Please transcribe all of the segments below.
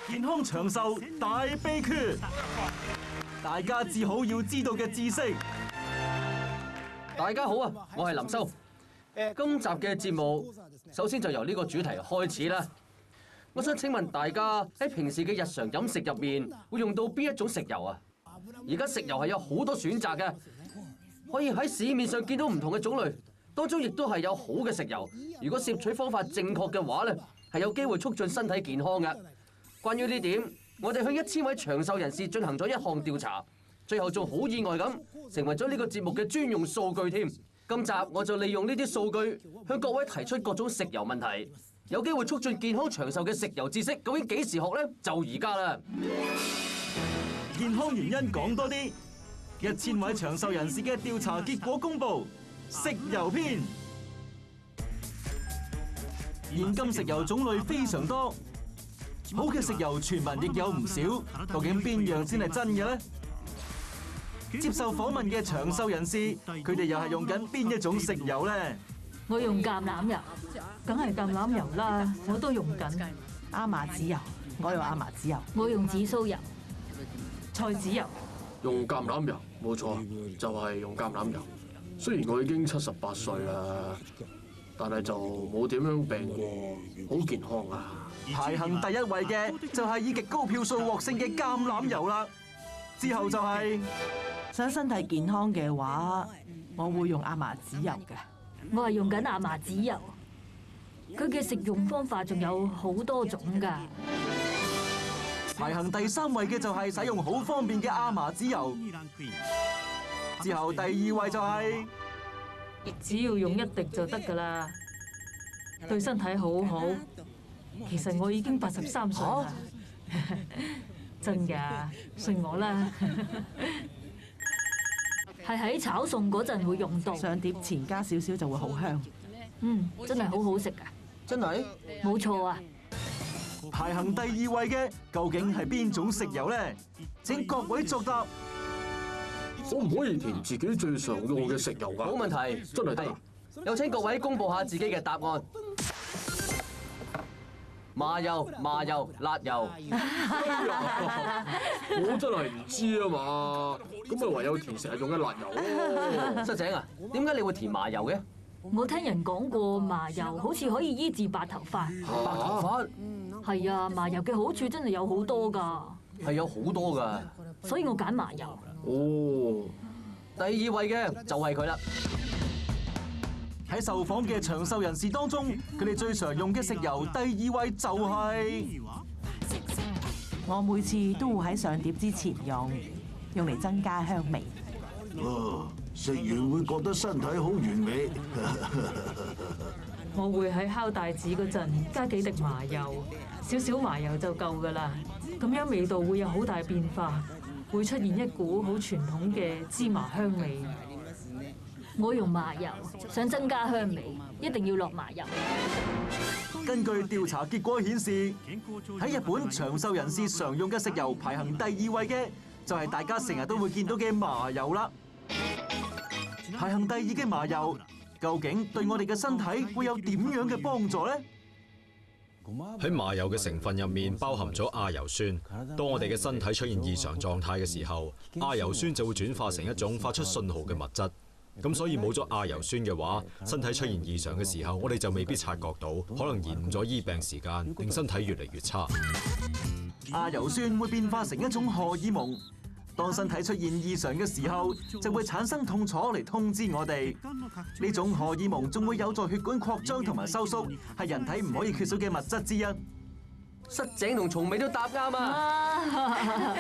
健康長壽大秘訣，大家至好要知道嘅知識。大家好啊，我係林修。今集嘅節目首先就由呢個主題開始啦。我想請問大家喺平時嘅日常飲食入面會用到邊一種食油啊？而家食油係有好多選擇嘅，可以喺市面上見到唔同嘅種類，當中亦都係有好嘅食油。如果攝取方法正確嘅話咧，係有機會促進身體健康嘅。關於呢點，我哋向1000位長壽人士進行咗一項調查，最後仲好意外咁成為咗呢個節目嘅專用數據添。今集我就利用呢啲數據向各位提出各種食油問題，有機會促進健康長壽嘅食油知識，究竟幾時學呢？就而家啦！健康原因講多啲，1000位長壽人士嘅調查結果公布，食油篇。現今食油種類非常多，好嘅食油傳聞亦有唔少，究竟邊樣先係真嘅呢？接受訪問嘅長壽人士，佢哋又係用緊邊一種食油呢？我用橄欖油，梗係橄欖油啦，我都用緊。亞麻籽油，我用亞麻籽油。我用紫蘇油、菜籽油。用橄欖油，冇錯，就係用橄欖油。雖然我已經78歲啦，但係就冇點樣病過，好健康啊！排行第一位嘅就係以極高票數獲勝嘅橄欖油啦，之後就係想身體健康嘅話，我會用亞麻籽油嘅。我係用緊亞麻籽油，佢嘅食用方法仲有好多種㗎。排行第3位嘅就係使用好方便嘅亞麻籽油，之後第2位就係只要用1滴就得㗎啦，對身體好好。其實我已經83歲啦，真㗎，信我啦。係喺炒餸嗰陣會用到，上碟前加少少就會好香。真係好好食㗎。真係？冇錯啊！排行第2位嘅究竟係邊種食油呢？請各位作答。可唔可以填自己最常用嘅食油㗎？冇問題，真係得啊！有請各位公佈下自己嘅答案。麻油、麻油、辣油。我真係唔知啊嘛，咁咪唯有填成日用嘅辣油咯。失井啊，點解你會填麻油嘅？我聽人講過麻油好似可以醫治白頭髮。白頭髮係啊，麻油嘅好處真係有好多㗎，係有好多㗎。所以我揀麻油。哦，第2位嘅就係佢啦。喺受訪嘅長壽人士當中，佢哋最常用嘅食油第2位就係我每次都會喺上碟之前用嚟增加香味。食完會覺得身體好完美。我會喺烤帶子嗰陣加幾滴麻油，少少麻油就夠㗎啦。咁樣味道會有好大變化，會出現一股好傳統嘅芝麻香味。我用麻油，想增加香味，一定要落麻油。根據調查結果顯示，喺日本長壽人士常用嘅食油排行第2位嘅就係大家成日都會見到嘅麻油啦。排行第2嘅麻油，究竟對我哋嘅身體會有點樣嘅幫助呢？喺麻油嘅成分入面包含咗亞油酸，當我哋嘅身體出現異常狀態嘅時候，亞油酸就會轉化成一種發出信號嘅物質。咁所以冇咗亞油酸嘅話，身體出現異常嘅時候，我哋就未必察覺到，可能延誤咗醫病時間，令身體越嚟越差。亞油酸會變化成一種荷爾蒙，當身體出現異常嘅時候，就會產生痛楚嚟通知我哋。呢種荷爾蒙仲會有助血管擴張同埋收縮，係人體唔可以缺少嘅物質之一。失井同松尾都答啱啊！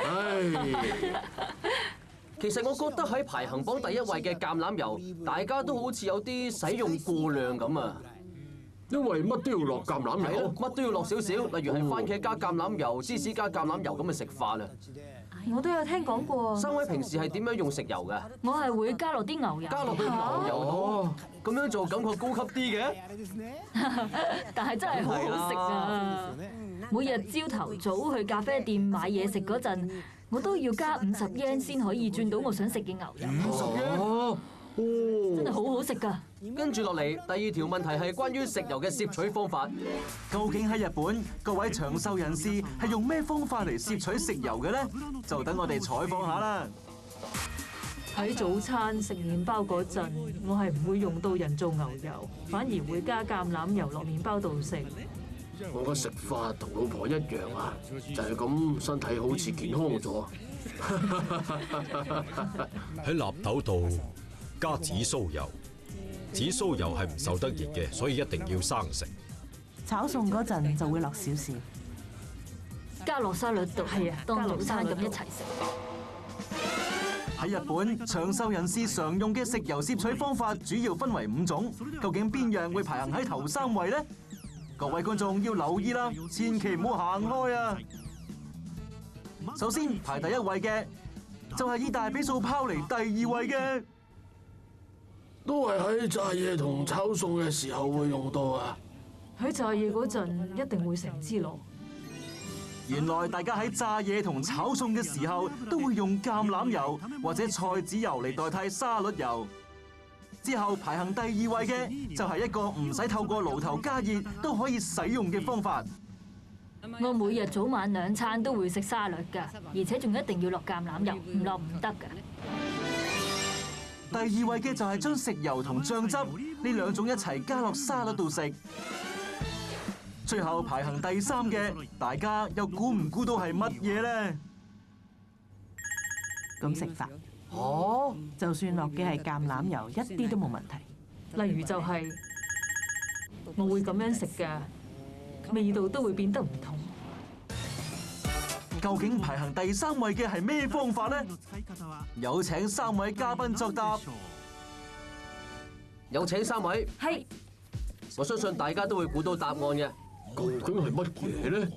其實我覺得喺排行榜第1位嘅橄欖油，大家都好似有啲使用過量咁啊！因為乜都要落橄欖油，乜都要落少少，例如係番茄加橄欖油、芝士加橄欖油咁嘅食法啊！我都有聽講過。3位平時係點樣用食油㗎？我係會加落啲牛油，加落去牛油度，咁樣做感覺高級啲嘅。但係真係好好食啊！每日朝頭早去咖啡店買嘢食嗰陣，我都要加50 yen 先可以轉到我想食嘅牛油。50 yen？真係好好食㗎！跟住落嚟，第二條問題係關於食油嘅攝取方法。究竟喺日本各位長壽人士係用咩方法嚟攝取食油嘅呢？就等我哋採訪下啦。喺早餐食麵包嗰陣，我係唔會用到人造牛油，反而會加橄欖油落麵包度食。我嘅食法同老婆一樣啊，就係咁，身體好似健康咗。喺納豆度加紫蘇油，紫蘇油係唔受得熱嘅，所以一定要生食。炒餸嗰陣就會落少少，加落沙律度，係啊，當早餐咁一齊食。喺日本，長壽人士常用嘅食油攝取方法主要分為5種，究竟邊樣會排行喺頭3位呢？各位觀眾要留意啦，千祈唔好行開啊！首先排第1位嘅就係以大比數拋離第2位嘅，都係喺炸嘢同炒餸嘅時候會用到啊！喺炸嘢嗰陣一定會成支落。原來大家喺炸嘢同炒餸嘅時候都會用橄欖油或者菜籽油嚟代替沙律油。之後排行第2位嘅就係一個唔使透過爐頭加熱都可以使用嘅方法。我每日早晚2餐都會食沙律㗎，而且仲一定要落橄欖油，唔落唔得㗎。第2位嘅就係將食油同醬汁呢2種一齊加落沙律度食。最後排行第3嘅，大家又估唔估到係乜嘢咧？咁食法，哦，就算落嘅係橄欖油，一啲都冇問題。例如就係我會咁樣食㗎，味道都會變得唔同。究竟排行第3位嘅係咩方法呢？有請3位嘉賓作答。有請3位。係。我相信大家都會估到答案嘅。究竟係乜嘢咧？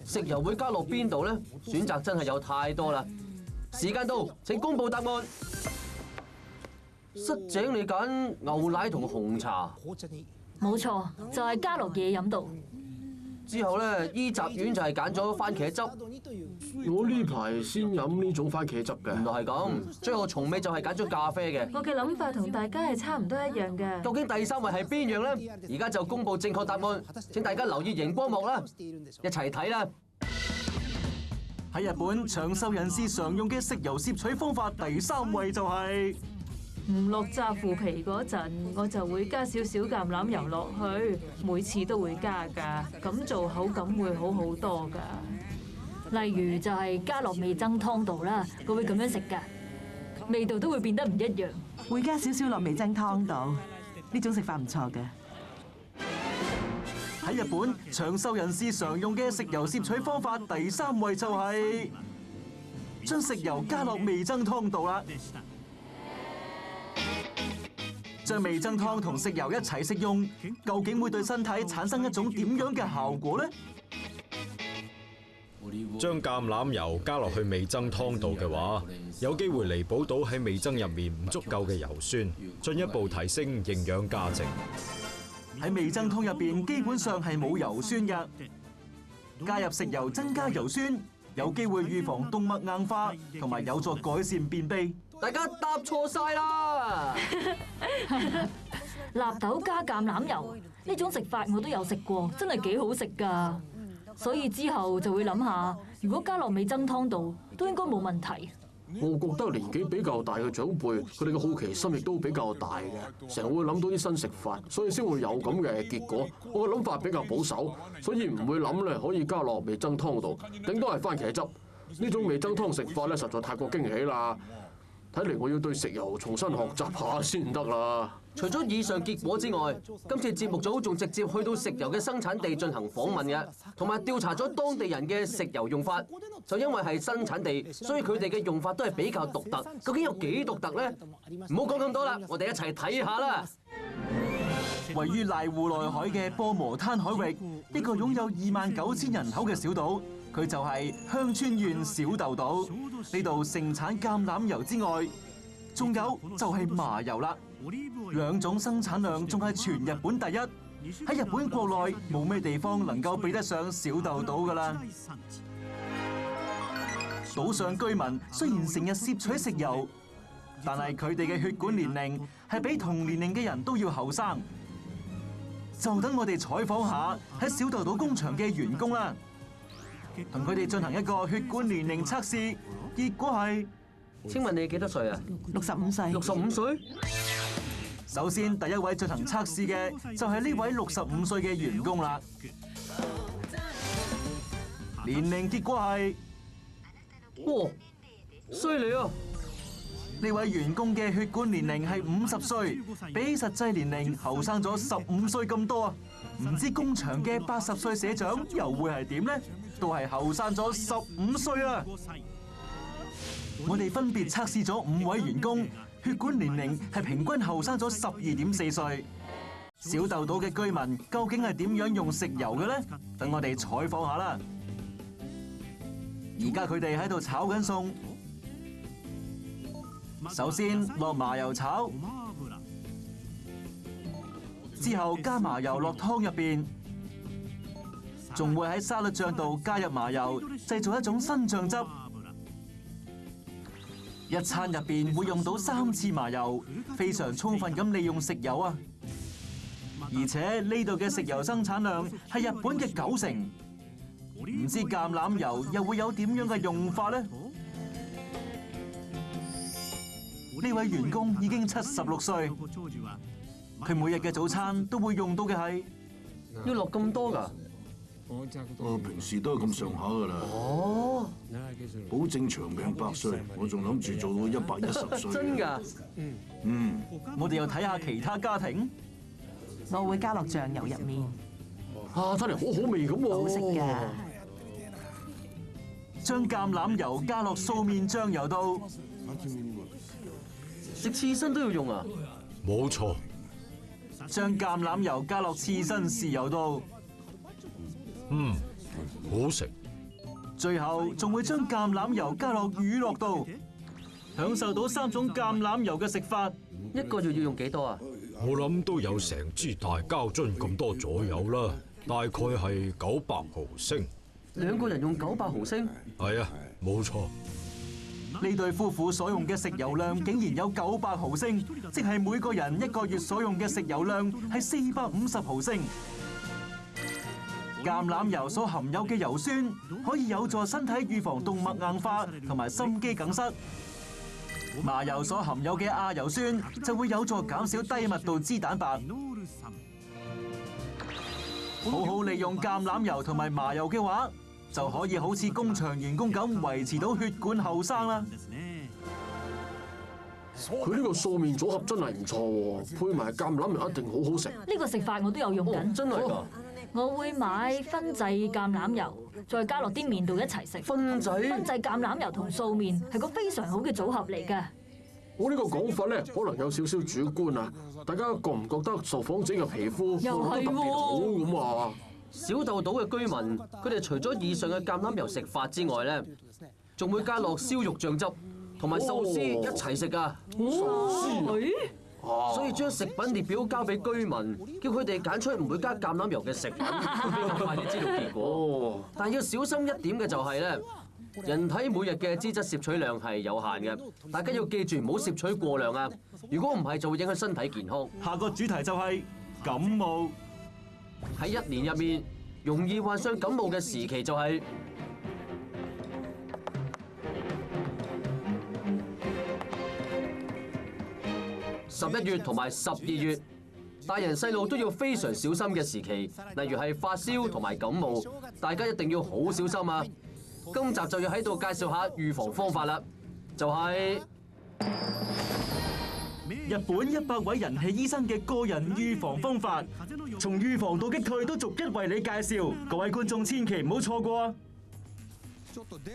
食油會加落邊度咧？選擇真係有太多啦。時間到，請公佈答案。失井你揀牛奶同紅茶，冇錯，就係加落嘢飲度。之後咧，伊集院就係揀咗番茄汁。我呢排先飲呢種番茄汁嘅。原來係咁。最後松尾就係揀咗咖啡嘅。我嘅諗法同大家係差唔多一樣嘅。究竟第3位係邊樣咧？而家就公佈正確答案。請大家留意熒光幕啦，一齊睇啦。喺日本，長壽人士常用嘅食油攝取方法第3位就係唔落炸腐皮嗰陣，我就會加少少橄欖油落去，每次都會加㗎，咁做口感會好好多㗎。例如就係加落味噌湯度啦，佢會咁樣食㗎，味道都會變得唔一樣。會加少少落味噌湯度，呢種食法唔錯嘅。喺日本，長壽人士常用嘅食油攝取方法第3位就係將食油加落味噌湯度啦。將味噌湯同食油一齊食用，究竟會對身體產生一種點樣嘅效果呢？將橄欖油加落去味噌湯度嘅話，有機會彌補到喺味噌入面唔足夠嘅油酸，進一步提升營養價值。喺味噌湯入邊基本上係冇油酸㗎，加入食油增加油酸，有機會預防動脈硬化，同埋有助改善便秘。大家答錯晒啦！納豆加橄欖油呢種食法我都有食過，真係幾好食㗎。所以之後就會諗下，如果加落味噌湯度，都應該冇問題。我覺得年紀比較大嘅長輩，佢哋嘅好奇心亦都比較大嘅，成日會諗到啲新食法，所以先會有咁嘅結果。我嘅諗法比較保守，所以唔會諗咧可以加落味噌湯度，頂多係番茄汁。呢種味噌湯食法咧，實在太過驚喜啦！睇嚟我要對食油重新學習下先得啦。除咗以上結果之外，今次節目組仲直接去到食油嘅生產地進行訪問嘅，同埋調查咗當地人嘅食油用法。就因為係生產地，所以佢哋嘅用法都係比較獨特。究竟有幾獨特呢？唔好講咁多啦，我哋一齊睇下啦。位於瀨戶內海嘅波磨灘海域，一個擁有29,000人口嘅小島，佢就係香川縣小豆島。呢度盛產橄欖油之外，仲有就係麻油啦。2種生產量仲係全日本第一。喺日本國內冇咩地方能夠比得上小豆島㗎啦。島上居民雖然成日攝取食油，但係佢哋嘅血管年齡係比同年齡嘅人都要後生。就等我哋採訪下喺小豆島工場嘅員工啦，同佢哋進行一個血管年齡測試，結果係。請問你幾多歲啊65歲。 ？65歲？首先，第一位進行測試嘅就係呢位65歲嘅員工啦。年齡結果係，哇，犀利啊！呢位員工嘅血管年齡係50歲，比實際年齡後生咗15歲咁多啊！唔知工場嘅80歲社長又會係點呢？都係後生咗15歲啊！我哋分別測試咗5位員工，血管年齡係平均後生咗12.4歲。小豆島嘅居民究竟係點樣用食油嘅呢？等我哋採訪下啦。而家佢哋喺度炒緊餸。首先落麻油炒，之後加麻油落湯入邊，仲會喺沙律醬度加入麻油，製造一種新醬汁。一餐入邊會用到3次麻油，非常充分咁利用食油啊！而且呢度嘅食油生產量係日本嘅90%，唔知橄欖油又會有點樣嘅用法呢？呢位員工已經76歲，佢每日嘅早餐都會用到嘅係要落咁多㗎？我平時都係咁上下㗎啦。哦，保證長命百歲，我仲諗住做到110歲。真㗎？我哋又睇下其他家庭。我會加落醬油入面，啊，睇嚟好好味咁喎。好食㗎。將橄欖油加落素麵醬油度。食刺身都要用啊？冇錯，將橄欖油加落刺身豉油度，好食。最後仲會將橄欖油加落乳酪度，享受到3種橄欖油嘅食法。一個月要用幾多啊？我諗都有成支大膠樽咁多左右啦，大概係900毫升。 2個人用900毫升？係啊，冇錯。呢對夫婦所用嘅食油量竟然有900毫升，即係每個人1個月所用嘅食油量係450毫升。橄欖油所含有嘅油酸可以有助身體預防動脈硬化同埋心肌梗塞。麻油所含有嘅亞油酸就會有助減少低密度脂蛋白。好好利用橄欖油同埋麻油嘅話，就可以好似工場員工咁維持到血管後生啦。佢呢個素麵組合真係唔錯喎，配埋橄欖油一定好好食。呢個食法我都有用緊，真係㗎？我會買分製橄欖油，再加落啲麵度一齊食。分製橄欖油同素麵係個非常好嘅組合嚟㗎。我呢個講法咧，可能有少少主觀啊！大家覺唔覺得受訪者嘅皮膚又係喎特別好咁啊？小豆島嘅居民，佢哋除咗以上嘅橄欖油食法之外咧，仲會加落燒肉醬汁同埋壽司一齊食㗎。所以將食品列表交俾居民，叫佢哋揀出唔會加橄欖油嘅食品，快啲知道結果。但係要小心一點嘅就係咧，人體每日嘅脂質攝取量係有限嘅，大家要記住唔好攝取過量啊！如果唔係，就會影響身體健康。下個主題就係感冒。喺1年入面，容易患上感冒嘅時期就係11月同埋12月，大人細路都要非常小心嘅時期，例如係發燒同埋感冒，大家一定要好小心啊！今集就要喺度介紹下預防方法啦，就係日本100位人氣醫生嘅個人預防方法，從預防到擊退都逐一為你介紹，各位觀眾千祈唔好錯過啊！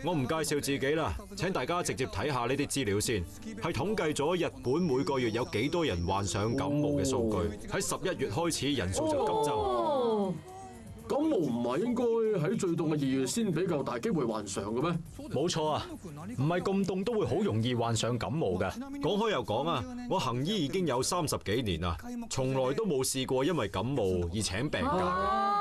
我唔介紹自己啦，請大家直接睇下呢啲資料先，係統計咗日本每個月有幾多人患上感冒嘅數據。喺11月開始，人數就急增。感冒唔係應該喺最凍嘅2月先比較大機會患上嘅咩？冇錯啊，唔係咁凍都會好容易患上感冒嘅。講開又講啊，我行醫已經有30幾年啦，從來都冇試過因為感冒而請病假。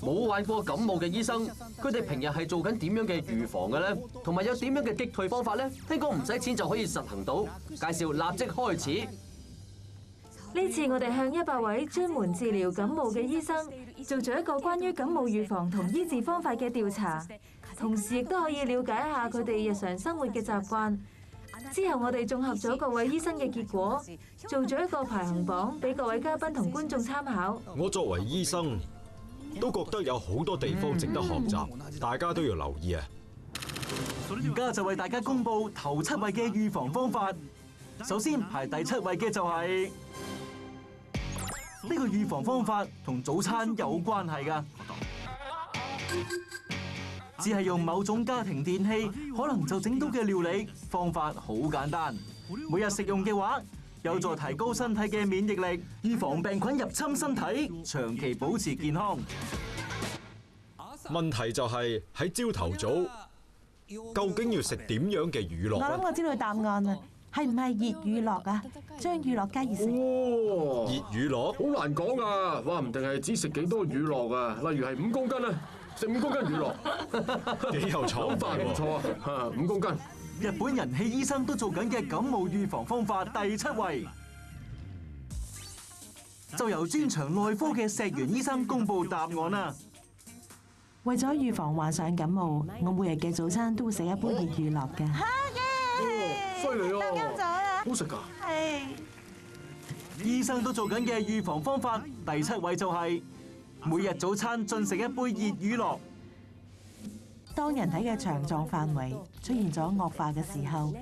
冇患過感冒嘅醫生，佢哋平日係做緊點樣嘅預防嘅咧？同埋有點樣嘅擊退方法咧？聽講唔使錢就可以實行到，介紹立即開始。呢次我哋向100位專門治療感冒嘅醫生做咗一個關於感冒預防同醫治方法嘅調查，同時亦都可以了解一下佢哋日常生活嘅習慣。之後我哋綜合咗各位醫生嘅結果，做咗一個排行榜俾各位嘉賓同觀眾參考。我作為醫生，都覺得有好多地方值得學習，大家都要留意啊！而家就為大家公佈頭7位嘅預防方法。首先排第7位嘅就係呢個預防方法同早餐有關係㗎，只係用某種家庭電器可能就整到嘅料理，方法好簡單。每日食用嘅話，有助提高身體嘅免疫力，預防病菌入侵身體，長期保持健康。問題就係喺朝頭早，究竟要食點樣嘅乳酪我諗呢？我知道答案啦，係唔係熱乳酪啊？將乳酪加熱食。哦，熱乳酪好難講啊！話唔定係只食幾多乳酪啊？例如係5公斤啊，食5公斤乳酪，幾有創諗法唔錯啊！嚇，5公斤。日本人氣醫生都做緊嘅感冒預防方法第7位，就由專長內科嘅石原醫生公佈答案啦。為咗預防患上感冒，我每日嘅早餐都會食一杯熱乳酪嘅。犀利啊！啱咗啦，好食㗎。係。醫生都做緊嘅預防方法第7位就係每日早餐進食一杯熱乳酪。當人體嘅腸臟範圍出現咗惡化嘅時候，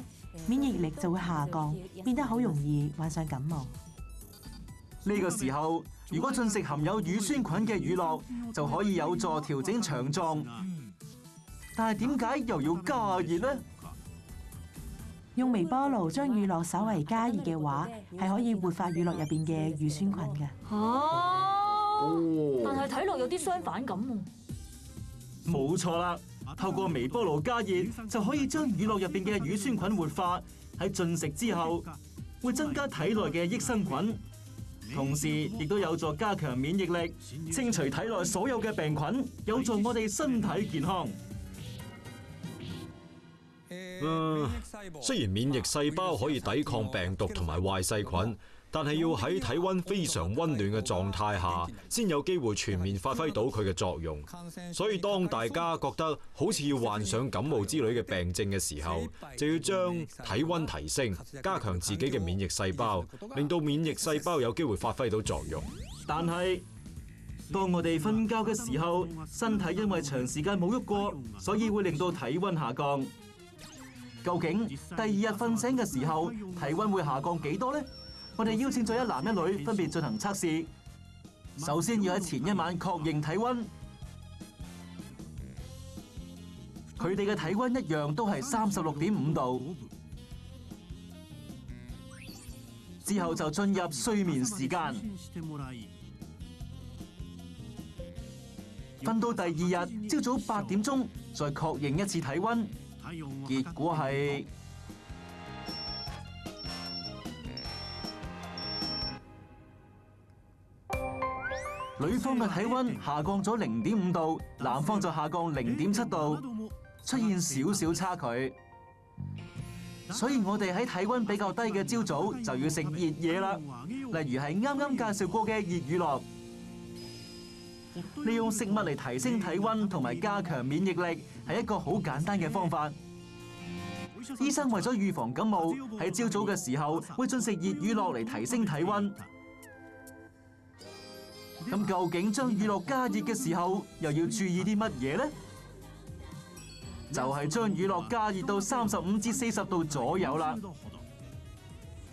免疫力就會下降，變得好容易患上感冒。呢個時候，如果進食含有乳酸菌嘅乳酪，就可以有助調整腸臟。但係點解又要加熱呢？用微波爐將乳酪稍為加熱嘅話，係可以活化乳酪入邊嘅乳酸菌嘅。但係睇落有啲相反咁喎。冇錯啦，透過微波爐加熱就可以將乳酪入邊嘅乳酸菌活化，喺進食之後會增加體內嘅益生菌，同時亦都有助加強免疫力，清除體內所有嘅病菌，有助我哋身體健康。雖然免疫細胞可以抵抗病毒同埋壞細菌，但係要喺體溫非常溫暖嘅狀態下，先有機會全面發揮到佢嘅作用。所以當大家覺得好似要患上感冒之類嘅病症嘅時候，就要將體溫提升，加強自己嘅免疫細胞，令到免疫細胞有機會發揮到作用。但係當我哋瞓覺嘅時候，身體因為長時間冇喐過，所以會令到體溫下降。究竟第2日瞓醒嘅時候，體溫會下降幾多呢？我哋邀請咗1男1女分別進行測試。首先要喺前一晚確認體溫，佢哋嘅體溫一樣都係36.5度。之後就進入睡眠時間，瞓到第2日朝早8點鐘再確認一次體溫。結果係女方嘅體溫下降咗0.5度，男方就下降0.7度，出現少少差距。所以我哋喺體溫比較低嘅朝早就要食熱嘢啦，例如係啱啱介紹過嘅熱乳酪。利用食物嚟提升體溫同埋加強免疫力係一個好簡單嘅方法。醫生為咗預防感冒，喺朝早嘅時候會進食熱乳酪嚟提升體溫。咁究竟將乳酪加熱嘅時候又要注意啲乜嘢呢？就係將乳酪加熱到35至40度左右啦。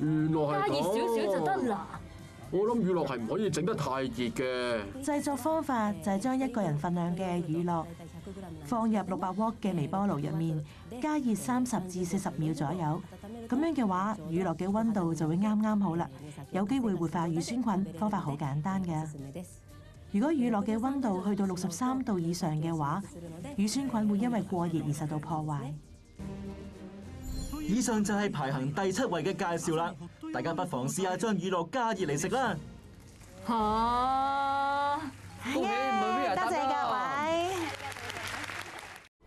原來係咁。加熱少少就得啦。我諗乳酪係唔可以整得太熱嘅。製作方法就係將1個人份量嘅乳酪放入600瓦嘅微波爐入面，加熱30至40秒左右。咁樣嘅話，乳酪嘅溫度就會啱啱好啦，有機會活化乳酸菌。方法好簡單嘅。如果乳酪嘅溫度去到63度以上嘅話，乳酸菌會因為過熱而受到破壞。以上就係排行第7位嘅介紹啦，大家不妨試下將乳酪加熱嚟食啦。恭喜 Maria 多謝㗎。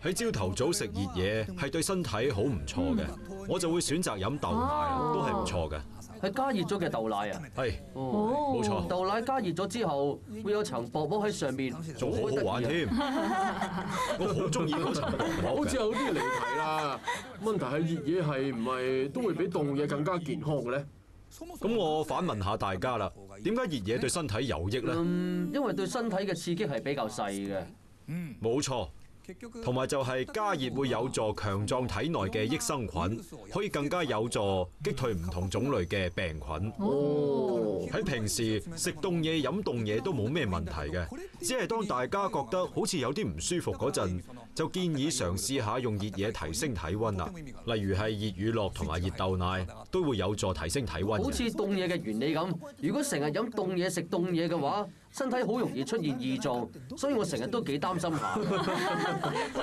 喺朝頭早食熱嘢係對身體好唔錯嘅，我就會選擇飲豆奶啦，都係唔錯嘅。係加熱咗嘅豆奶啊？係，哦，冇錯。豆奶加熱咗之後，會有層薄膜喺上面，仲好好玩添。我好中意嗰層薄膜好似有啲離題啦。問題係熱嘢係唔係都會比凍嘢更加健康嘅咧？咁我反問下大家啦，點解熱嘢對身體有益咧？因為對身體嘅刺激係比較細嘅。冇錯。同埋就係加熱會有助強壯體內嘅益生菌，可以更加有助擊退唔同種類嘅病菌。喺平時食凍嘢飲凍嘢都冇咩問題嘅，只係當大家覺得好似有啲唔舒服嗰陣，就建議嘗試下用熱嘢提升體温啦。例如係熱乳酪同埋熱豆奶都會有助提升體温。好似凍嘢嘅原理咁，如果成日飲凍嘢食凍嘢嘅話，身體好容易出現異狀，所以我成日都幾擔心下。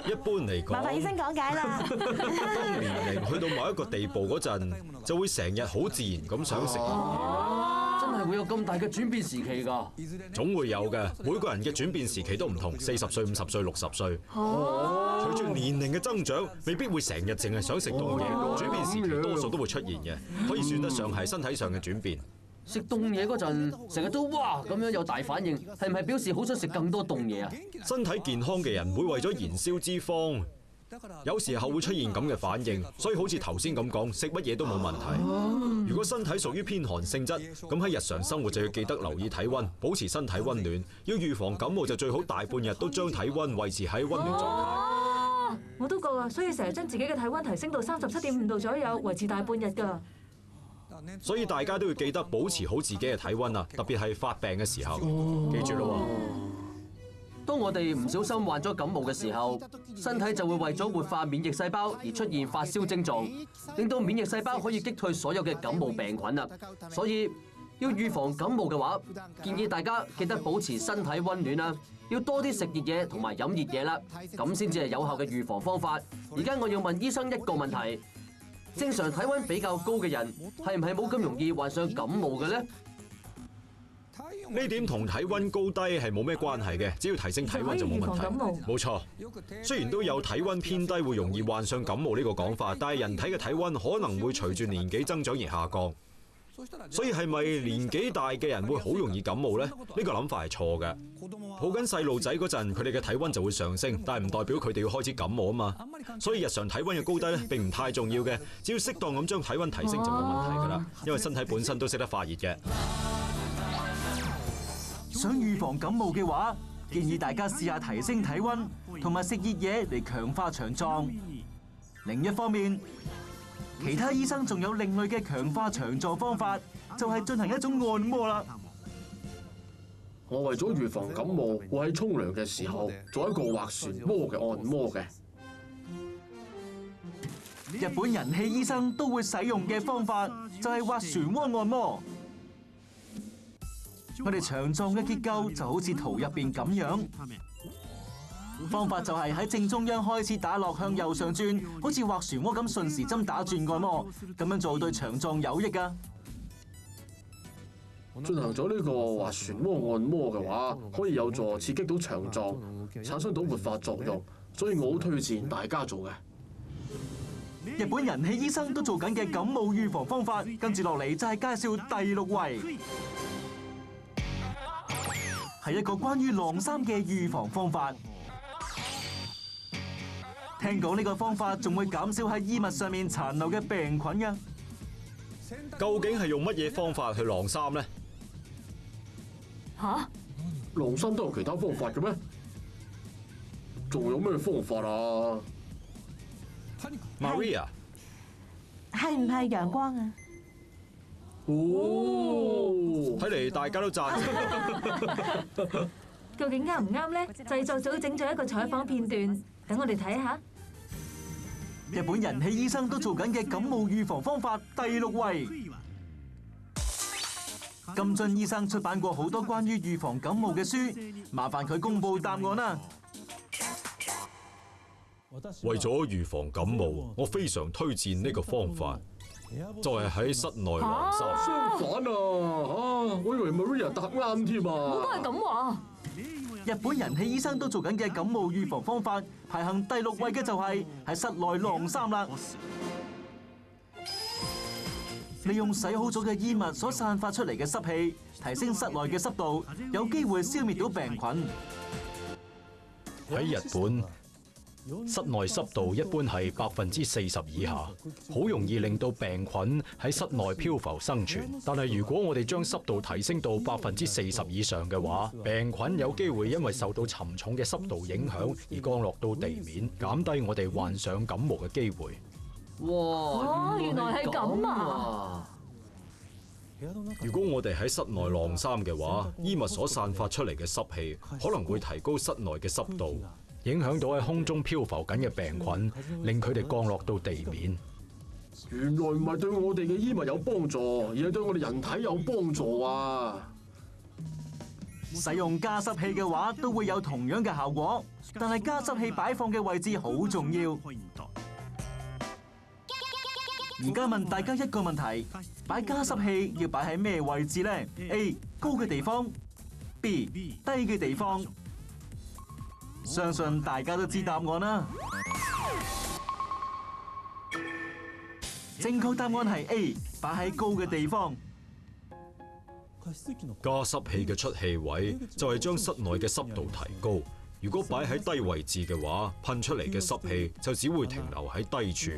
一般嚟講，麻煩醫生講解啦。當年齡去到某一個地步嗰陣，就會成日好自然咁想食熱嘢。真係會有咁大嘅轉變時期㗎？總會有嘅，每個人嘅轉變時期都唔同，40歲、50歲、60歲。隨住年齡嘅增長，未必會成日淨係想食凍嘢，轉變時期多數都會出現嘅，可以算得上係身體上嘅轉變。食凍嘢嗰陣，成日都哇咁樣有大反應，係唔係表示好想食更多凍嘢啊？身體健康嘅人會為咗燃燒脂肪，有時候會出現咁嘅反應，所以好似頭先咁講，食乜嘢都冇問題。如果身體屬於偏寒性質，咁喺日常生活就要記得留意體温，保持身體温暖。要預防感冒就最好大半日都將體温維持喺温暖狀態。我都覺啊，所以成日將自己嘅體温提升到37.5度左右，維持大半日㗎。所以大家都要記得保持好自己嘅體温啊，特別係發病嘅時候，記住咯。當我哋唔小心患咗感冒嘅時候，身體就會為咗活化免疫細胞而出現發燒症狀，令到免疫細胞可以擊退所有嘅感冒病菌啊。所以要預防感冒嘅話，建議大家記得保持身體温暖啦，要多啲食熱嘢同埋飲熱嘢啦，咁先至係有效嘅預防方法。而家我要問醫生一個問題。正常體温比較高嘅人，係唔係冇咁容易患上感冒嘅呢？呢點同體温高低係冇咩關係嘅，只要提升體温就冇問題。冇錯，雖然都有體温偏低會容易患上感冒呢個講法，但係人體嘅體温可能會隨住年紀增長而下降。所以係咪年紀大嘅人會好容易感冒呢？呢個諗法係錯嘅。抱緊細路仔嗰陣，佢哋嘅體温就會上升，但係唔代表佢哋要開始感冒啊嘛。所以日常體温嘅高低咧並唔太重要嘅，只要適當咁將體温提升就冇問題㗎啦。因為身體本身都識得發熱嘅。想預防感冒嘅話，建議大家試下提升體温，同埋食熱嘢嚟強化腸臟。另一方面，其他醫生仲有另類嘅強化腸臟方法，就係進行一種按摩啦。我為咗預防感冒，會喺沖涼嘅時候做一個劃旋摩嘅按摩嘅。日本人氣醫生都會使用嘅方法就係劃旋渦按摩。我哋腸臟嘅結構就好似圖入邊咁樣，方法就係喺正中央開始打落向右上轉，好似劃旋渦咁順時針打轉按摩，咁樣做對腸臟有益㗎。進行咗呢個劃旋渦按摩嘅話，可以有助刺激到腸臟，產生到活化作用，所以我好推薦大家做嘅。日本人氣醫生都做緊嘅感冒預防方法，跟住落嚟就係介紹第6位，係一個關於晾衫嘅預防方法。聽講呢個方法仲會減少喺衣物上面殘留嘅病菌㗎。究竟係用乜嘢方法去晾衫呢？嚇？晾衫都有其他方法嘅咩？仲有咩方法啊 Maria 係唔係陽光啊？哦，睇嚟大家都贊成。究竟啱唔啱呢？製作組整咗一個採訪片段，等我哋睇下。日本人氣醫生都做緊嘅感冒預防方法第6位。金津醫生出版過好多關於預防感冒嘅書，麻煩佢公佈答案啦。為咗預防感冒，我非常推薦呢個方法，就係喺室內晾衫。相反啊，我以為 Maria 答啱添啊。我都係咁話。日本人氣醫生都做緊嘅感冒預防方法，排行第6位嘅就係喺室內晾衫啦。利用洗好咗嘅衣物所散發出嚟嘅濕氣，提升室內嘅濕度，有機會消滅到病菌。喺日本，室內濕度一般係40%以下，好容易令到病菌喺室內漂浮生存。但係如果我哋將濕度提升到40%以上嘅話，病菌有機會因為受到沉重嘅濕度影響而降落到地面，減低我哋患上感冒嘅機會。哇！原來係咁啊！如果我哋喺室內晾衫嘅話，衣物所散發出嚟嘅濕氣可能會提高室內嘅濕度，影響到喺空中漂浮緊嘅病菌，令佢哋降落到地面。原來唔係對我哋嘅衣物有幫助，而係對我哋人體有幫助啊！使用加濕器嘅話，都會有同樣嘅效果，但係加濕器擺放嘅位置好重要。而家問大家一個問題：擺加濕器要擺喺咩位置呢？ A 高嘅地方 ，B 低嘅地方。相信大家都知答案啦。正確答案係 A 擺喺高嘅地方。加濕器嘅出氣位就係將室內嘅濕度提高。如果擺喺低位置嘅話，噴出嚟嘅濕氣就只會停留喺低處，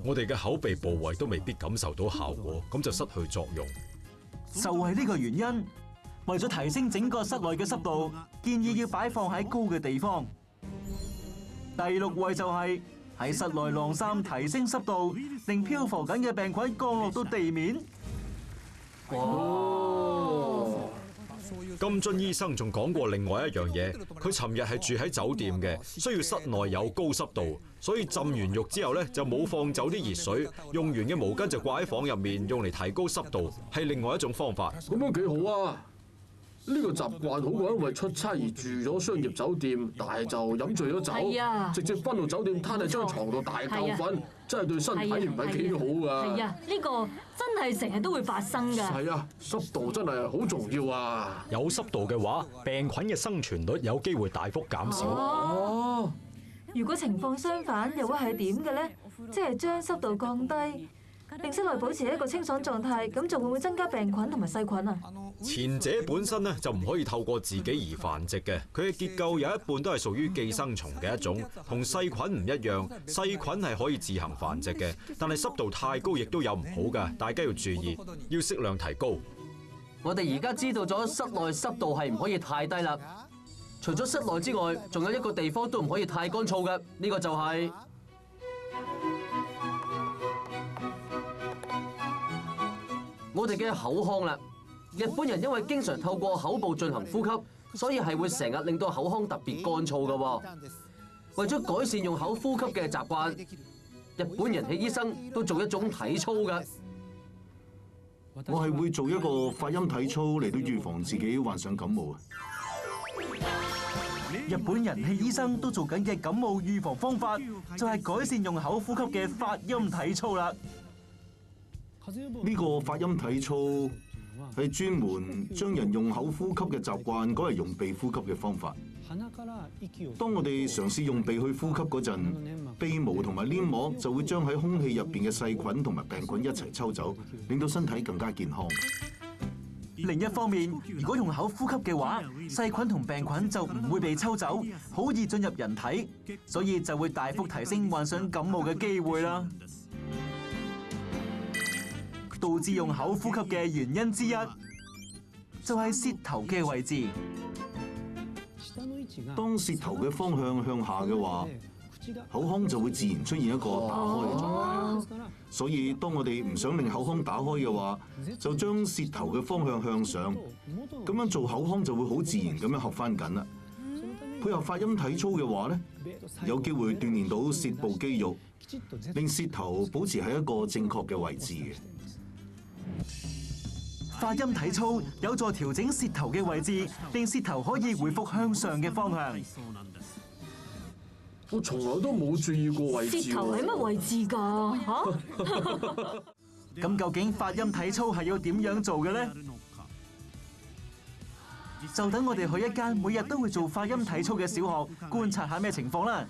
我哋嘅口鼻部位都未必感受到效果，咁就失去作用。就係呢個原因，為咗提升整個室內嘅濕度，建議要擺放喺高嘅地方。第6位就係喺室內晾衫，提升濕度，令漂浮緊嘅病菌降落到地面。金津醫生仲講過另外一樣嘢，佢尋日係住喺酒店嘅，需要室內有高濕度，所以浸完浴之後呢，就冇放走啲熱水，用完嘅毛巾就掛喺房入面，用嚟提高濕度，係另外一種方法。咁樣幾好啊！呢個習慣好過因為出差而住咗商業酒店，但係就飲醉咗酒，直接返到酒店攤喺張床度大嚿瞓，真係對身體唔係幾好㗎。係啊，呢個真係成日都會發生㗎。係啊，濕度真係好重要啊！有濕度嘅話，病菌嘅生存率有機會大幅減少。哦，如果情況相反，又會係點嘅呢？即係將濕度降低，令室內保持一個清爽狀態，咁就會唔會增加病菌同埋細菌啊？前者本身呢就唔可以透過自己而繁殖嘅，佢嘅結構有一半都係屬於寄生蟲嘅一種，同細菌唔一樣。細菌係可以自行繁殖嘅，但係濕度太高亦都有唔好㗎，大家要注意，要適量提高。我哋而家知道咗室內濕度係唔可以太低啦。除咗室內之外，仲有一個地方都唔可以太乾燥嘅，呢個就係我哋嘅口腔啦。日本人因為經常透過口部進行呼吸，所以係會成日令到口腔特別乾燥嘅。為咗改善用口呼吸嘅習慣，日本人氣醫生都做一種體操嘅。我係會做一個發音體操嚟到預防自己患上感冒啊！日本人氣醫生都做緊嘅感冒預防方法，就係改善用口呼吸嘅發音體操啦。呢個發音體操係專門將人用口呼吸嘅習慣改為用鼻呼吸嘅方法。當我哋嘗試用鼻去呼吸嗰陣，鼻毛同埋黏膜就會將喺空氣入邊嘅細菌同埋病菌一齊抽走，令到身體更加健康。另一方面，如果用口呼吸嘅話，細菌同病菌就唔會被抽走，好易進入人體，所以就會大幅提升患上感冒嘅機會啦。導致用口呼吸嘅原因之一，就係舌頭嘅位置。當舌頭嘅方向向下嘅話，口腔就會自然出現一個打開嘅狀態。所以當我哋唔想令口腔打開嘅話，就將舌頭嘅方向向上，咁樣做口腔就會好自然咁樣合翻緊啦。配合發音體操嘅話咧，有機會鍛鍊到舌部肌肉，令舌頭保持喺一個正確嘅位置嘅。發音體操有助調整舌頭嘅位置，令舌頭可以回復向上嘅方向。我從來都冇注意過位置。舌頭喺乜位置㗎？嚇？咁究竟發音體操係要點樣做嘅呢？就等我哋去一間每日都會做發音體操嘅小學，觀察下咩情況啦。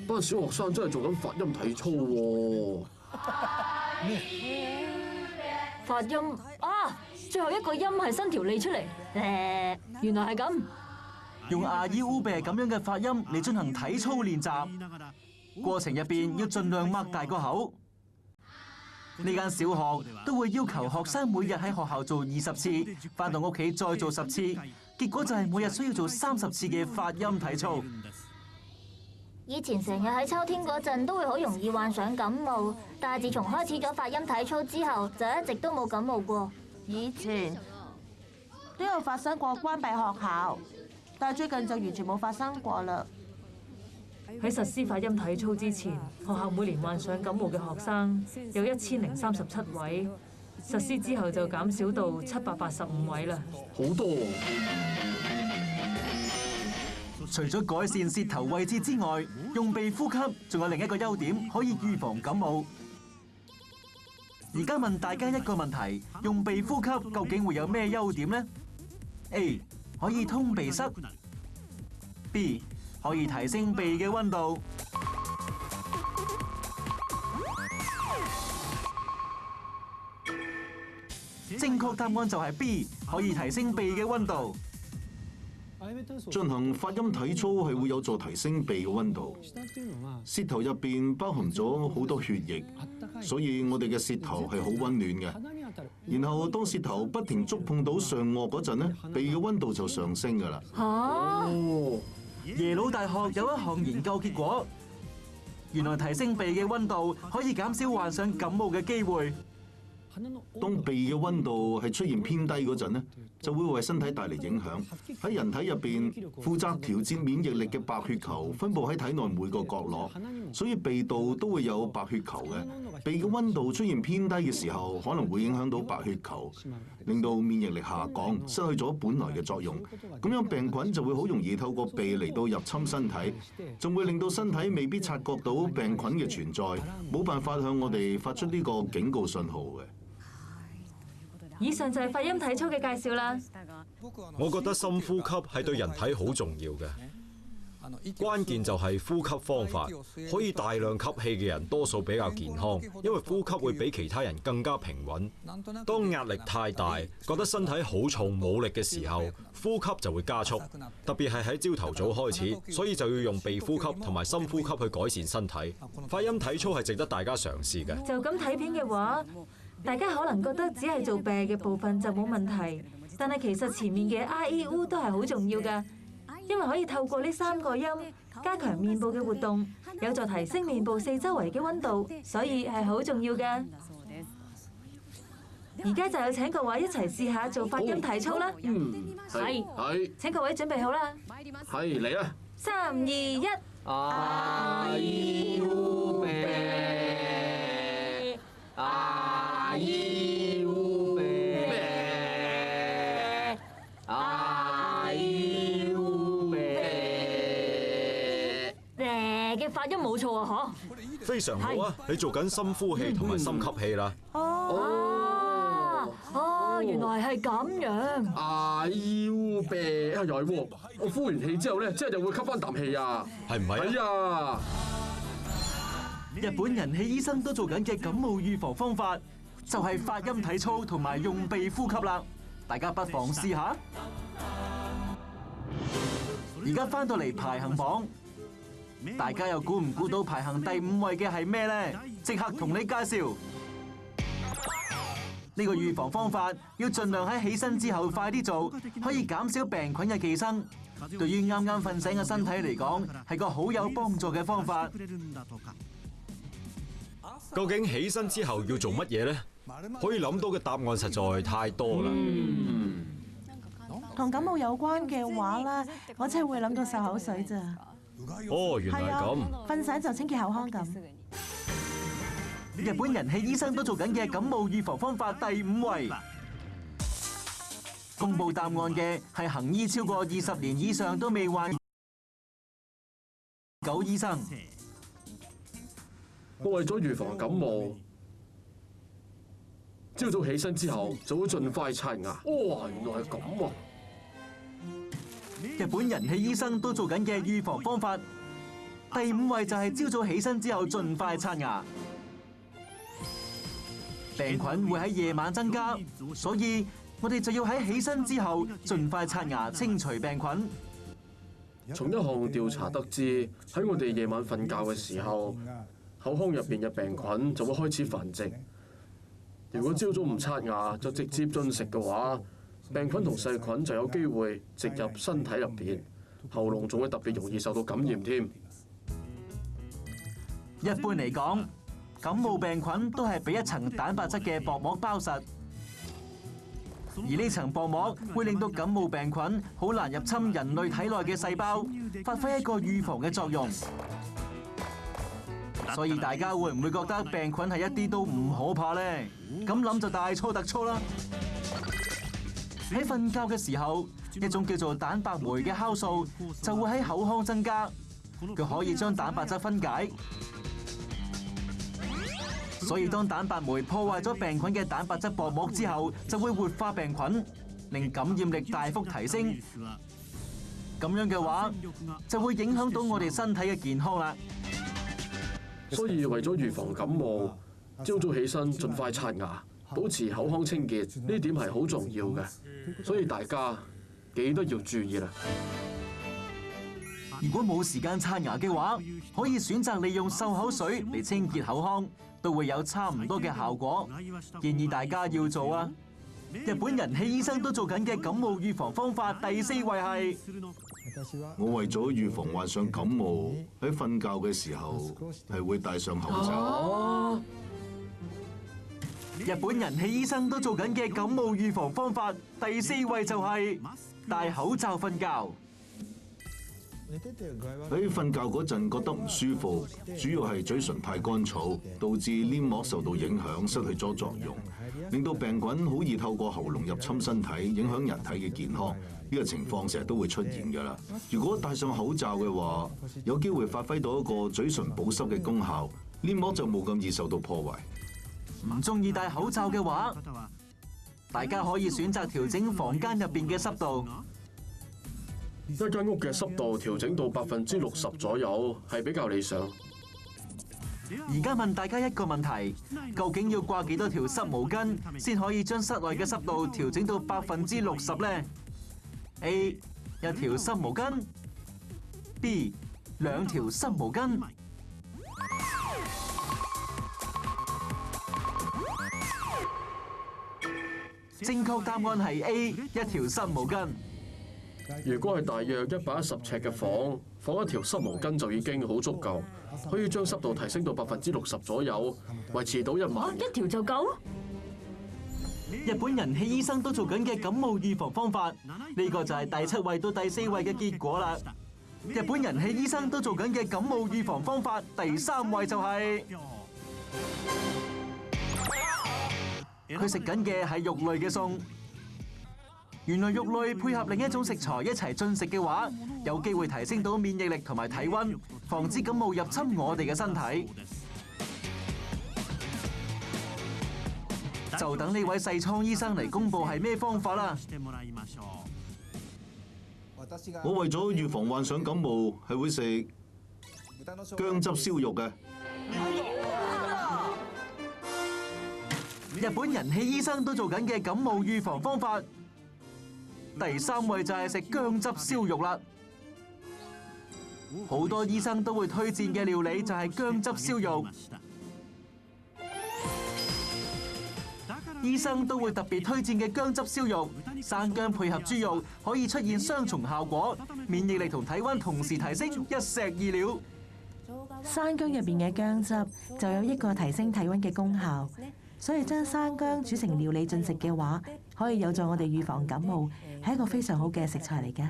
班小學生真係做緊發音體操喎。發音啊，最後一個音係伸條脷出嚟。原來係咁。用啊依烏鼻咁樣嘅發音嚟進行體操練習，過程入邊要盡量擘大個口。呢間小學都會要求學生每日喺學校做20次，返到屋企再做10次，結果就係每日需要做30次嘅發音體操。以前成日喺秋天嗰陣都會好容易患上感冒，但係自從開始咗發音體操之後，就一直都冇感冒過。以前都有發生過關閉學校，但係最近就完全冇發生過啦。喺實施發音體操之前，學校每年患上感冒嘅學生有1037位，實施之後就減少到785位啦。好多。除咗改善舌頭位置之外，用鼻呼吸仲有另一個優點，可以預防感冒。而家問大家一個問題：用鼻呼吸究竟會有咩優點呢？ A 可以通鼻塞， B 可以提升鼻嘅溫度。正確答案就係 B 可以提升鼻嘅溫度。進行發音體操係會有助提升鼻嘅溫度。舌頭入邊包含咗好多血液，所以我哋嘅舌頭係好溫暖嘅。然後當舌頭不停觸碰到上顎嗰陣咧，鼻嘅溫度就上升㗎啦。耶魯大學有一項研究結果，原來提升鼻嘅溫度可以減少患上感冒嘅機會。當鼻嘅溫度係出現偏低嗰陣咧，就會為身體帶嚟影響。喺人體入邊，負責調節免疫力嘅白血球分佈喺體內每個角落，所以鼻道都會有白血球嘅。鼻嘅溫度出現偏低嘅時候，可能會影響到白血球，令到免疫力下降，失去咗本來嘅作用。咁樣病菌就會好容易透過鼻嚟到入侵身體，仲會令到身體未必察覺到病菌嘅存在，冇辦法向我哋發出呢個警告信號嘅。以上就係發音體操嘅介紹啦。我覺得深呼吸係對人體好重要嘅，關鍵就係呼吸方法。可以大量吸氣嘅人多數比較健康，因為呼吸會比其他人更加平穩。當壓力太大，覺得身體好重冇力嘅時候，呼吸就會加速，特別係喺朝頭早開始，所以就要用鼻呼吸同埋深呼吸去改善身體。發音體操係值得大家嘗試嘅。就咁睇片嘅話，大家可能覺得只係做鼻嘅部分就冇問題，但係其實前面嘅 I E U 都係好重要㗎，因為可以透過呢3個音加強面部嘅活動，有助提升面部四周圍嘅溫度，所以係好重要㗎。而家就有請各位一齊試下做發音體操啦。係。請各位準備好啦。係嚟啦。3、2、1。啊依烏鼻，啊依烏鼻，啊依烏鼻。嘅發音冇錯啊，非常好啊！你做緊深呼氣同埋深吸氣啦。原來係咁樣。啊腰鼻啊，又係喎！我呼完氣之後咧，即係就會吸翻啖氣啊，係唔係啊？係啊！日本人氣醫生都做緊嘅感冒預防方法，就係發音體操同埋用鼻呼吸啦。大家不妨試下。而家翻到嚟排行榜，大家又估唔估到排行第5位嘅係咩呢？即刻同你介紹。呢個預防方法要盡量喺起身之後快啲做，可以減少病菌嘅寄生。對於啱啱瞓醒嘅身體嚟講，係個好有幫助嘅方法。究竟起身之後要做乜嘢呢？可以諗到嘅答案實在太多啦。同感冒有關嘅話咧，我真係會諗到漱口水咋。哦，原來係咁。瞓醒就清潔口腔咁。日本人氣醫生都做緊嘅感冒預防方法第5位，公布答案嘅係行醫超過20年以上都未患狗醫生。我為咗預防感冒，朝早起身之後就會盡快刷牙。哦，原來係咁啊！日本人氣醫生都做緊嘅預防方法。第5位就係朝早起身之後盡快刷牙。病菌會喺夜晚增加，所以我哋就要喺起身之後盡快刷牙清除病菌。從一項調查得知，喺我哋夜晚瞓覺嘅時候，口腔入邊嘅病菌就會開始繁殖。如果朝早唔刷牙就直接進食嘅話，病菌同細菌就有機會植入身體入邊，喉嚨仲會特別容易受到感染添。一般嚟講，感冒病菌都係俾一層蛋白質嘅薄膜包實，而呢層薄膜會令到感冒病菌好難入侵人類體內嘅細胞，發揮一個預防嘅作用。所以大家會唔會覺得病菌係一啲都唔可怕呢？咁諗就大錯特錯啦！喺瞓覺嘅時候，一種叫做蛋白酶嘅酵素就會喺口腔增加，佢可以將蛋白質分解。所以當蛋白酶破壞咗病菌嘅蛋白質薄膜之後，就會活化病菌，令感染力大幅提升。咁樣嘅話，就會影響到我哋身體嘅健康啦。所以為咗預防感冒，朝早起身盡快刷牙，保持口腔清潔，呢點係好重要嘅。所以大家記得要注意啦。如果冇時間刷牙嘅話，可以選擇利用漱口水嚟清潔口腔，都會有差唔多嘅效果。建議大家要做啊！日本人氣醫生都做緊嘅感冒預防方法第4位係：我為咗預防患上感冒，喺瞓覺嘅時候係會戴上口罩。日本人氣醫生都做緊嘅感冒預防方法第4位就係戴口罩瞓覺。喺瞓覺嗰陣覺得唔舒服，主要係嘴唇太乾燥，導致黏膜受到影響，失去咗作用，令到病菌好易透過喉嚨入侵身體，影響人體嘅健康。呢個情況成日都會出現㗎啦。如果戴上口罩嘅話，有機會發揮到一個嘴唇保濕嘅功效，黏膜就冇咁易受到破壞。唔中意戴口罩嘅話，大家可以選擇調整房間入邊嘅濕度。一間屋嘅濕度調整到60%左右係比較理想。而家問大家一個問題，究竟要掛幾多條濕毛巾先可以將室內嘅濕度調整到60%呢？ A 一條濕毛巾 ，B 2條濕毛巾。正確答案係 A 一條濕毛巾。如果係大約110尺嘅房，放一條濕毛巾就已經好足夠，可以將濕度提升到60%左右，維持到1晚。一條就夠？日本人氣醫生都做緊嘅感冒預防方法，呢個就係第7位到第4位嘅結果啦。日本人氣醫生都做緊嘅感冒預防方法第3位就係佢食緊嘅係肉類嘅餸。原來肉類配合另一種食材一齊進食嘅話，有機會提升到免疫力同埋體溫，防止感冒入侵我哋嘅身體。就等呢位細倉醫生嚟公佈係咩方法啦。我為咗預防患上感冒，係會食薑汁燒肉嘅。日本人氣醫生都做緊嘅感冒預防方法，第3位就係食薑汁燒肉啦。好多醫生都會推薦嘅料理就係薑汁燒肉。醫生都會特別推薦嘅薑汁燒肉，生薑配合豬肉可以出現雙重效果，免疫力同體溫同時提升，一石二鳥。生薑入邊嘅薑汁就有一個提升體溫嘅功效，所以將生薑煮成料理進食嘅話，可以有助我哋預防感冒，係一個非常好嘅食材嚟㗎。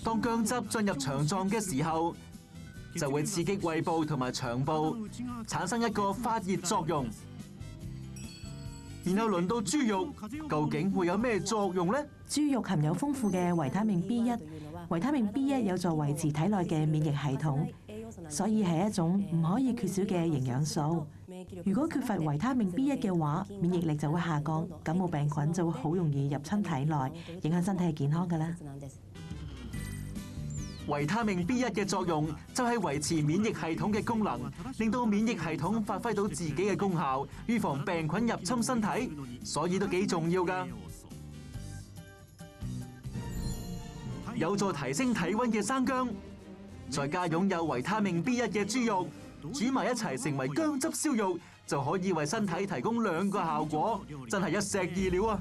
當薑汁進入腸臟嘅時候，就會刺激胃部同埋腸部，產生一個發熱作用。然後輪到豬肉，究竟會有咩作用呢？豬肉含有豐富嘅維他命 B1，維他命 B1有助維持體內嘅免疫系統，所以係一種唔可以缺少嘅營養素。如果缺乏維他命 B1 嘅話，免疫力就會下降，感冒病菌就會好容易入侵體內，影響身體嘅健康㗎啦。維他命 B1 嘅作用就係維持免疫系統嘅功能，令到免疫系統發揮到自己嘅功效，預防病菌入侵身體，所以都幾重要㗎。有助提升體溫嘅生薑，再加擁有維他命 B1 嘅豬肉，煮埋一齊成為薑汁燒肉，就可以為身體提供2個效果，真係一石二鳥啊！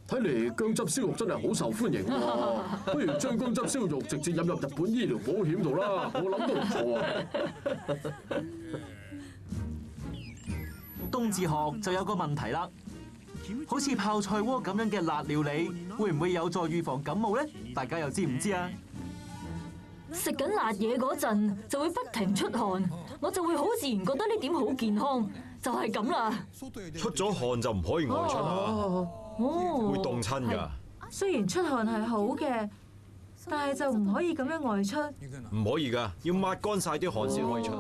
睇嚟薑汁燒肉真係好受歡迎喎，不如將薑汁燒肉直接引入日本醫療保險度啦，我諗都唔錯啊！冬至學就有個問題啦。好似泡菜鍋咁樣嘅辣料理，會唔會有助預防感冒呢？大家又知唔知啊？食緊辣嘢嗰陣就會不停出汗，我就會好自然覺得呢點好健康，就係咁啦。出咗汗就唔可以外出啊，會凍親㗎。雖然出汗係好嘅，但係就唔可以咁樣外出。唔可以㗎，要抹乾晒啲汗先可以出去。